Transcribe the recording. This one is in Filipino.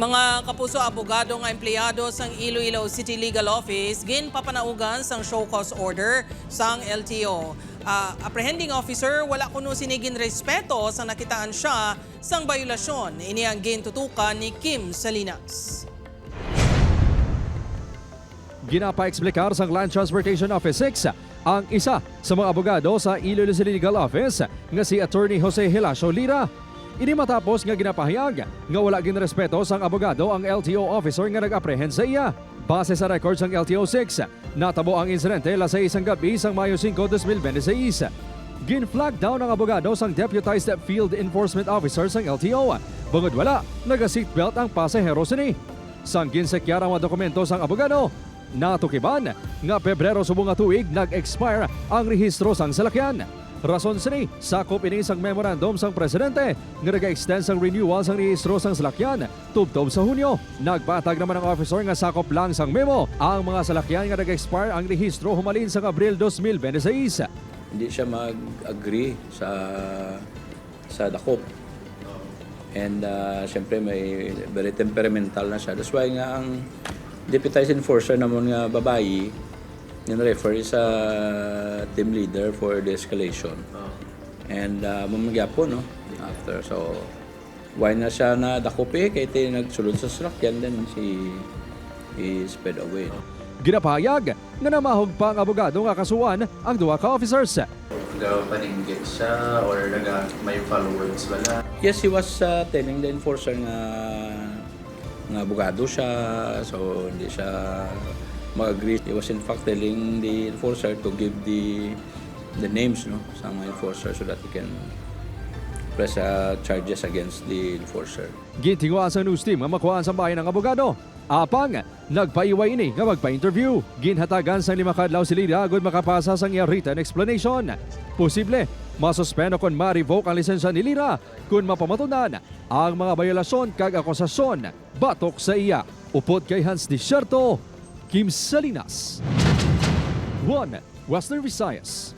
Mga kapuso abogado nga empleyado sang Iloilo City Legal Office ginpapanaugan sang show cause order sang LTO. Apprehending officer wala kuno sinigin respeto sa nakitaan siya sang bayulasyon. Ini ang gintutukan ni Kim Salinas. Ginapa-explicar sang Land Transportation Office 6 ang isa sa mga abogado sa Iloilo City Legal Office nga si Attorney Jose Hilacio Lira. Ini matapos nga ginapahayag nga wala ginrespeto sang abogado ang LTO officer nga nag-apprehend sa iya. Base sa records ng LTO 6, natabo ang insidente las 6 ang gabi sang Mayo 5, 2026. Gin-flag down ang abogado sang deputized field enforcement officer sang LTO. Bungod wala, naga-seatbelt ang pasahero sini. Sang ginsekyar ang mga dokumento sang abogado, natukiban nga Pebrero subong nga tuig nag-expire ang rehistro sang salakyan. Rason sini, sakop ini sang memorandum sang presidente nga nag-extend sang renewal sang rehistro sang salakyan tubtob sa Hunyo. Nagpatag naman ang officer nga sakop lang sang memo ang mga salakyan nga nag-expire ang rehistro humalin sang Abril 2026. Hindi siya mag-agree sa dakop. And siyempre may very temperamental na siya. That's why nga ang deputized enforcer naman nga babae refer sa team leader for the escalation. And mamagya po, no? After, so, why na siya na dakope, kaya tayo nagsulod sa salakyan, then he sped away. No? Ginapahayag nga namahog pa ang abogado nga kasuhan ang duha ka officers. Paninggit siya or may followers wala? Yes, he was telling the enforcer nga abogado siya, so hindi siya mag-agree. He was in fact telling the enforcer to give the names, no, sa mga enforcer so that he can press charges against the enforcer. Gintingwa sa news team nga makuhaan sa bayan ng abogado. Apang, nagpaiway ini nga magpa-interview. Ginhatagan sa 5 kadlaw si Lira agad makapasa sang iya written explanation. Posible, masuspendo kon ma-revoke ang lisensya ni Lira kung mapamatunan ang mga bayolasyon kag akusasyon batok sa iya. Upod kay Hans Desierto, Kim Salinas, 1 Western Visayas.